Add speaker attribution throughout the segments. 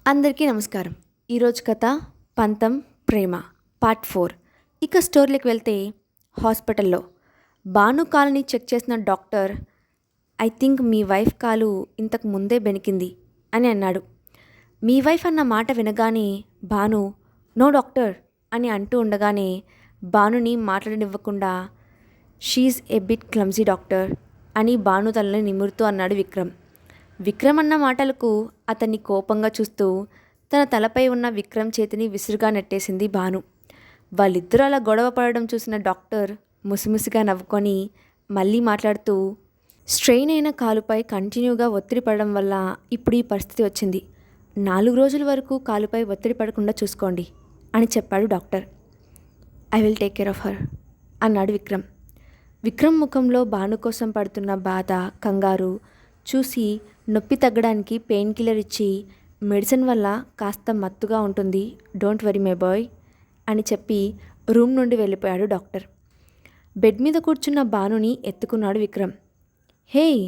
Speaker 1: అందరికీ నమస్కారం. ఈరోజు కథ పంతం ప్రేమ పార్ట్ 4. ఇక స్టోరీలోకి వెళ్తే హాస్పిటల్లో భాను కాలుని చెక్ చేసిన doctor I think me wife కాలు ఇంతకు ముందే బెనికింది అని అన్నాడు. మీ వైఫ్ అన్న మాట వినగానే భాను నో డాక్టర్ అని అంటూ ఉండగానే భానుని మాట్లాడనివ్వకుండా she a bit clumsy doctor అని భాను తలని నిమురుతూ అన్నాడు విక్రమ్. విక్రమ్ అన్న మాటలకు అతన్ని కోపంగా చూస్తూ తన తలపై ఉన్న విక్రమ్ చేతిని విసురుగా నెట్టేసింది భాను. వాళ్ళిద్దరూ అలా గొడవ పడడం చూసిన డాక్టర్ ముసిముసిగా నవ్వుకొని మళ్ళీ మాట్లాడుతూ స్ట్రెయిన్ అయిన కాలుపై కంటిన్యూగా ఒత్తిడి పడడం వల్ల ఇప్పుడు ఈ పరిస్థితి వచ్చింది. 4 రోజుల వరకు కాలుపై ఒత్తిడి పడకుండా చూసుకోండి అని చెప్పాడు doctor. I will take care of her అన్నాడు విక్రమ్. విక్రమ్ ముఖంలో భాను కోసం పడుతున్న బాధ, కంగారు చూసి నొప్పి తగ్గడానికి పెయిన్ కిల్లర్ ఇచ్చి మెడిసిన్ వల్ల కాస్త మత్తుగా ఉంటుంది, డోంట్ వరీ మై బాయ్ అని చెప్పి రూమ్ నుండి వెళ్ళిపోయాడు డాక్టర్. బెడ్ మీద కూర్చున్న భానుని ఎత్తుకున్నాడు విక్రమ్. హేయ్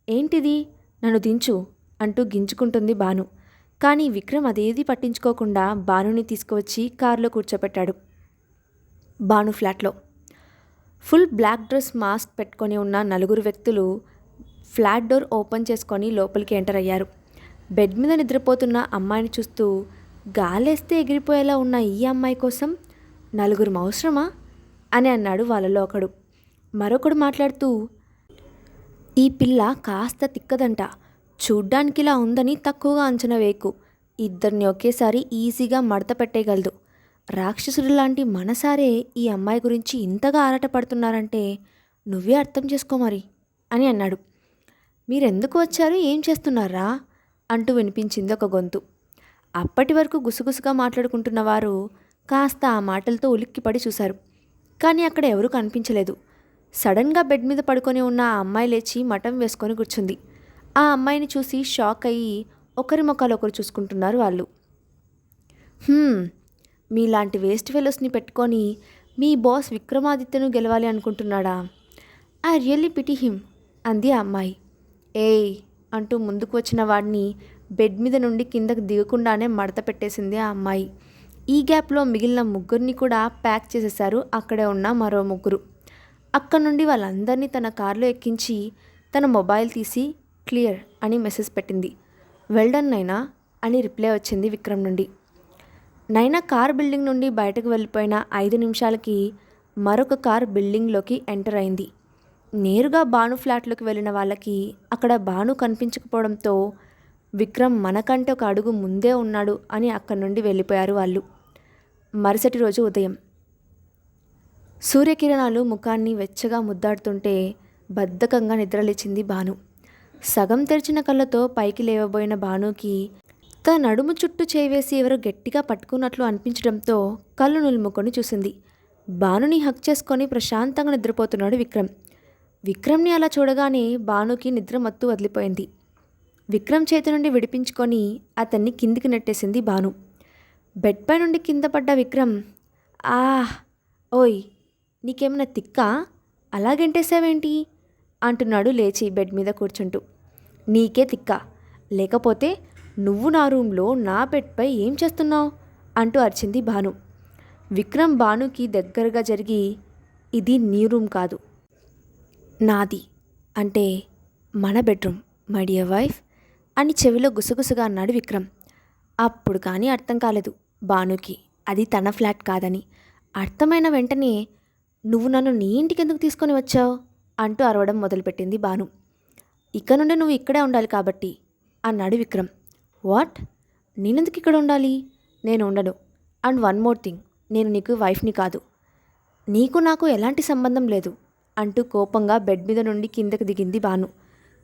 Speaker 1: ఏంటిది, నన్ను దించు అంటూ గింజుకుంటుంది భాను. కానీ విక్రమ్ అదేది పట్టించుకోకుండా భానుని తీసుకువచ్చి కారులో కూర్చోపెట్టాడు. భాను ఫ్లాట్లో ఫుల్ బ్లాక్ డ్రెస్, మాస్క్ పెట్టుకొని ఉన్న 4 వ్యక్తులు ఫ్లాట్ డోర్ ఓపెన్ చేసుకొని లోపలికి ఎంటర్ అయ్యారు. బెడ్ మీద నిద్రపోతున్న అమ్మాయిని చూస్తూ గాలేస్తే ఎగిరిపోయేలా ఉన్న ఈ అమ్మాయి కోసం 4 అవసరమా అని అన్నాడు వాళ్ళలో ఒకడు. మరొకడు మాట్లాడుతూ ఈ పిల్ల కాస్త తిక్కదంట, చూడ్డానికిలా ఉందని తక్కువగా అంచనా వేయకు, ఇద్దరిని ఒకేసారి ఈజీగా మడత పెట్టేయగలదు. రాక్షసుడు లాంటి మనసారే ఈ అమ్మాయి గురించి ఇంతగా ఆరాటపడుతున్నారంటే నువ్వే అర్థం చేసుకో మరి అని అన్నాడు. మీరెందుకు వచ్చారు, ఏం చేస్తున్నారా అంటూ వినిపించింది ఒక గొంతు. అప్పటి వరకు గుసగుసగా మాట్లాడుకుంటున్న వారు కాస్త ఆ మాటలతో ఉలిక్కిపడి చూశారు. కానీ అక్కడ ఎవరూ కనిపించలేదు. సడన్గా బెడ్ మీద పడుకొని ఉన్న ఆ అమ్మాయి లేచి మఠం వేసుకొని కూర్చుంది. ఆ అమ్మాయిని చూసి షాక్ అయ్యి ఒకరి ముఖాలు ఒకరు చూసుకుంటున్నారు వాళ్ళు. మీలాంటి వేస్ట్ ఫెలోస్ని పెట్టుకొని మీ బాస్ విక్రమాదిత్యను గెలవాలి అనుకుంటున్నాడా? ఐ రియల్లీ పిటీ హిమ్ అంది ఆ అమ్మాయి. ఏయ్ అంటూ ముందుకు వచ్చిన వాడిని బెడ్ మీద నుండి కిందకు దిగకుండానే మడత పెట్టేసింది ఆ అమ్మాయి. ఈ గ్యాప్లో మిగిలిన 3 కూడా ప్యాక్ చేసేశారు అక్కడే ఉన్న మరో 3. అక్కడ నుండి వాళ్ళందరినీ తన కారులో ఎక్కించి తన మొబైల్ తీసి క్లియర్ అని మెసేజ్ పెట్టింది. వెల్డన్ నైనా అని రిప్లై వచ్చింది విక్రమ్ నుండి. నైనా కార్ బిల్డింగ్ నుండి బయటకు వెళ్ళిపోయిన 5 నిమిషాలకి మరొక కార్ బిల్డింగ్లోకి ఎంటర్ అయింది. నేరుగా భాను ఫ్లాట్లోకి వెళ్ళిన వాళ్ళకి అక్కడ భాను కనిపించకపోవడంతో విక్రమ్ మనకంటే ఒక అడుగు ముందే ఉన్నాడు అని అక్కడి నుండి వెళ్ళిపోయారు వాళ్ళు. మరుసటి రోజు ఉదయం సూర్యకిరణాలు ముఖాన్ని వెచ్చగా ముద్దాడుతుంటే బద్ధకంగా నిద్రలేచింది భాను. సగం తెరిచిన కళ్ళతో పైకి లేవబోయిన భానుకి తన నడుము చుట్టూ చేవేసి ఎవరో గట్టిగా పట్టుకున్నట్లు అనిపించడంతో కళ్ళు నులుముకొని చూసింది. భానుని హక్ చేసుకొని ప్రశాంతంగా నిద్రపోతున్నాడు విక్రమ్. విక్రమ్ని అలా చూడగానే భానుకి నిద్ర మత్తు వదిలిపోయింది. విక్రమ్ చేతి నుండి విడిపించుకొని అతన్ని కిందికి నెట్టేసింది భాను. బెడ్ పై నుండి కింద పడ్డ విక్రమ్ ఓయ్ నీకేమైనా తిక్కా, అలా గెంటేసావేంటి అంటున్నాడు లేచి బెడ్ మీద కూర్చుంటూ. నీకే తిక్కా, లేకపోతే నువ్వు నా రూమ్లో నా బెడ్పై ఏం చేస్తున్నావు అంటూ అరిచింది భాను. విక్రమ్ భానుకి దగ్గరగా జరిగి ఇది నీ రూమ్ కాదు, నాది, అంటే మన బెడ్రూమ్ మై డియర్ వైఫ్ అని చెవిలో గుసగుసగా అన్నాడు విక్రమ్. అప్పుడు కానీ అర్థం కాలేదు భానుకి అది తన ఫ్లాట్ కాదని. అర్థమైన వెంటనే నువ్వు నన్ను నీ ఇంటికి ఎందుకు తీసుకొని వచ్చావు అంటూ అరవడం మొదలుపెట్టింది భాను. ఇక నుండి నువ్వు ఇక్కడే ఉండాలి కాబట్టి అన్నాడు విక్రమ్. వాట్, నేనెందుకు ఇక్కడ ఉండాలి? నేను ఉండను. అండ్ వన్ మోర్ థింగ్, నేను నీకు వైఫ్ని కాదు, నీకు నాకు ఎలాంటి సంబంధం లేదు అంటూ కోపంగా బెడ్ మీద నుండి కిందకు దిగింది భాను.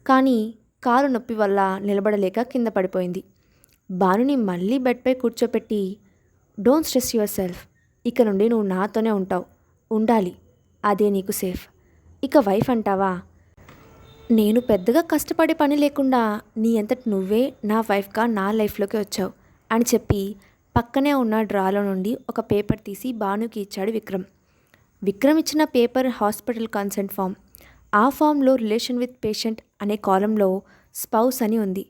Speaker 1: కానీ కాలు నొప్పి వల్ల నిలబడలేక కింద పడిపోయింది. భానుని మళ్ళీ బెడ్పై కూర్చోపెట్టి డోంట్ స్ట్రెస్ యువర్ సెల్ఫ్, ఇక నుండి నువ్వు నాతోనే ఉంటావు, ఉండాలి, అదే నీకు సేఫ్. ఇక వైఫ్ అంటావా, నేను పెద్దగా కష్టపడే పని లేకుండా నీ అంతటి నువ్వే నా వైఫ్గా నా లైఫ్లోకి వచ్చావు అని చెప్పి పక్కనే ఉన్న డ్రాలో నుండి ఒక పేపర్ తీసి భానుకి ఇచ్చాడు విక్రమ్. విక్రమ్ ఇచ్చిన పేపర్ హాస్పిటల్ కన్సెంట్ ఫామ్. ఆ ఫామ్లో రిలేషన్ విత్ పేషెంట్ అనే కాలంలో స్పౌస్ అని ఉంది.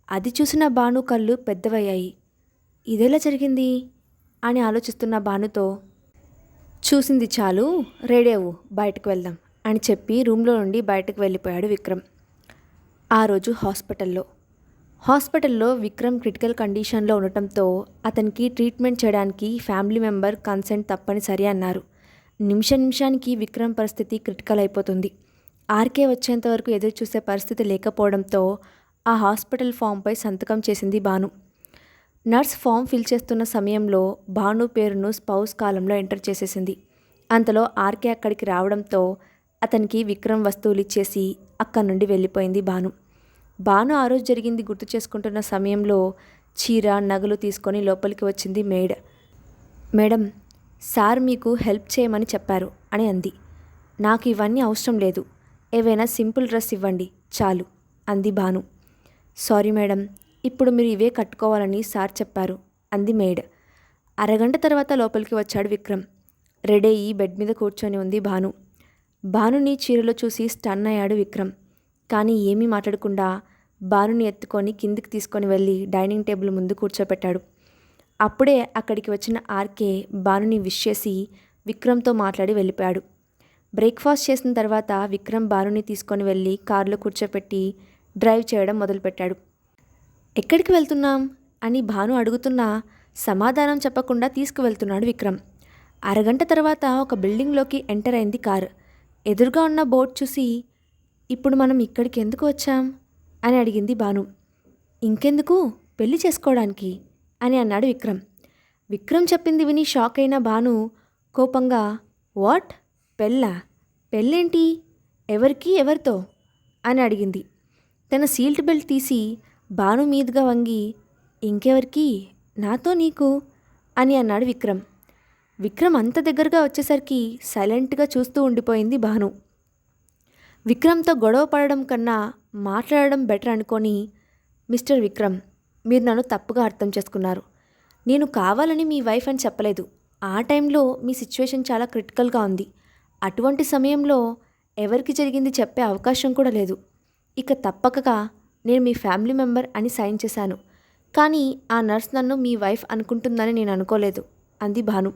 Speaker 1: అది చూసిన భాను కళ్ళు పెద్దవయ్యాయి. ఇదెలా జరిగింది అని ఆలోచిస్తున్న భానుతో, చూసింది చాలు, రెడీ అవ్వు, బయటకు వెళ్దాం అని చెప్పి రూమ్లో నుండి బయటకు వెళ్ళిపోయాడు విక్రమ్. ఆ రోజు హాస్పిటల్లో విక్రమ్ క్రిటికల్ కండిషన్లో ఉండటంతో అతనికి ట్రీట్మెంట్ చేయడానికి ఫ్యామిలీ మెంబర్ కన్సెంట్ తప్పనిసరి అన్నారు. నిమిషానికి విక్రమ్ పరిస్థితి క్రిటికల్ అయిపోతుంది. ఆర్కే వచ్చేంత వరకు ఎదురు చూసే పరిస్థితి లేకపోవడంతో ఆ హాస్పిటల్ ఫామ్పై సంతకం చేసింది భాను. నర్స్ ఫామ్ ఫిల్ చేస్తున్న సమయంలో భాను పేరును స్పౌస్ కాలంలో ఎంటర్ చేసేసింది. అంతలో ఆర్కే అక్కడికి రావడంతో అతనికి విక్రమ్ వస్తువులు ఇచ్చేసి అక్కడి నుండి వెళ్ళిపోయింది భాను. ఆ రోజు జరిగింది గుర్తు చేసుకుంటున్న సమయంలో చీర నగలు తీసుకొని లోపలికి వచ్చింది మేడ్. మేడం, సార్ మీకు హెల్ప్ చేయమని చెప్పారు అని అంది. నాకు ఇవన్నీ అవసరం లేదు, ఏవైనా సింపుల్ డ్రెస్ ఇవ్వండి చాలు అంది భాను. సారీ మేడం, ఇప్పుడు మీరు ఇవే కట్టుకోవాలని సార్ చెప్పారు అంది మేడ్. అరగంట తర్వాత లోపలికి వచ్చాడు విక్రమ్. రెడీ అయ్యి బెడ్ మీద కూర్చొని ఉంది భాను. భానుని చీరలో చూసి స్టన్ అయ్యాడు విక్రమ్. కానీ ఏమీ మాట్లాడకుండా భానుని ఎత్తుకొని కిందికి తీసుకొని వెళ్ళి డైనింగ్ టేబుల్ ముందు కూర్చోపెట్టాడు. అప్పుడే అక్కడికి వచ్చిన ఆర్కే భానుని విష్ చేసి విక్రమ్తో మాట్లాడి వెళ్ళిపోయాడు. బ్రేక్ఫాస్ట్ చేసిన తర్వాత విక్రమ్ భానుని తీసుకొని వెళ్ళి కారులో కూర్చోపెట్టి డ్రైవ్ చేయడం మొదలుపెట్టాడు. ఎక్కడికి వెళ్తున్నాం అని భాను అడుగుతున్నా సమాధానం చెప్పకుండా తీసుకువెళ్తున్నాడు విక్రమ్. అరగంట తర్వాత ఒక బిల్డింగ్లోకి ఎంటర్ అయింది కారు. ఎదురుగా ఉన్న బోర్డు చూసి, ఇప్పుడు మనం ఇక్కడికి ఎందుకు వచ్చాం అని అడిగింది భాను. ఇంకెందుకు, పెళ్లి చేసుకోవడానికి అని అన్నాడు విక్రమ్. విక్రమ్ చెప్పింది విని షాక్ అయిన భాను కోపంగా, వాట్, పెళ్ళేంటి, ఎవరికి, ఎవరితో అని అడిగింది. తన సీల్ట్ బెల్ట్ తీసి భాను మీదుగా వంగి, ఇంకెవరికి, నాతో నీకు అని అన్నాడు విక్రమ్. విక్రమ్ అంత దగ్గరగా వచ్చేసరికి సైలెంట్గా చూస్తూ ఉండిపోయింది భాను. విక్రమ్తో గొడవ పడడం కన్నా మాట్లాడడం బెటర్ అనుకొని, మిస్టర్ విక్రమ్, మీరు నన్ను తప్పుగా అర్థం చేసుకున్నారు. నేను కావాలని మీ వైఫ్ అని చెప్పలేదు. ఆ టైంలో మీ సిచ్యువేషన్ చాలా క్రిటికల్గా ఉంది. అటువంటి సమయంలో ఎవరికి జరిగింది చెప్పే అవకాశం కూడా లేదు. ఇక తప్పక నేను మీ ఫ్యామిలీ మెంబర్ అని సైన్ చేశాను. కానీ ఆ నర్స్ నన్ను మీ వైఫ్ అనుకుంటుందని నేను అనుకోలేదు అంది భాను.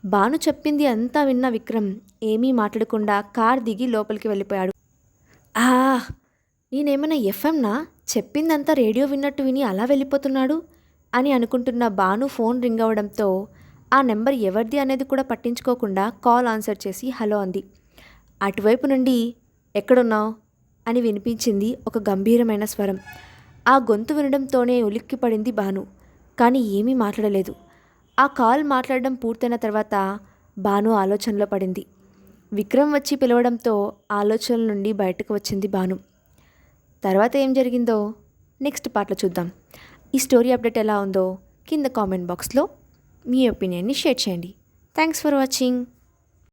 Speaker 1: భాను చెప్పింది అంతా విన్న విక్రమ్ ఏమీ మాట్లాడకుండా కార్ దిగి లోపలికి వెళ్ళిపోయాడు. నేనేమైనా ఎఫ్ఎంనా, చెప్పిందంతా రేడియో విన్నట్టు విని అలా వెళ్ళిపోతున్నాడు అని అనుకుంటున్న భాను ఫోన్ రింగ్ అవ్వడంతో ఆ నెంబర్ ఎవరిది అనేది కూడా పట్టించుకోకుండా కాల్ ఆన్సర్ చేసి హలో అంది. అటువైపు నుండి ఎక్కడున్నావు అని వినిపించింది ఒక గంభీరమైన స్వరం. ఆ గొంతు వినడంతోనే ఉలిక్కిపడింది భాను. కానీ ఏమీ మాట్లాడలేదు. ఆ కాల్ మాట్లాడడం పూర్తయిన తర్వాత భాను ఆలోచనలో పడింది. విక్రమ్ వచ్చి పిలవడంతో ఆలోచనల నుండి బయటకు వచ్చింది భాను. తర్వాత ఏం జరిగిందో నెక్స్ట్ పార్ట్లో చూద్దాం. ఈ స్టోరీ అప్డేట్ ఎలా ఉందో కింద కామెంట్ బాక్స్లో మీ ఒపీనియన్ని షేర్ చేయండి. Thanks for watching.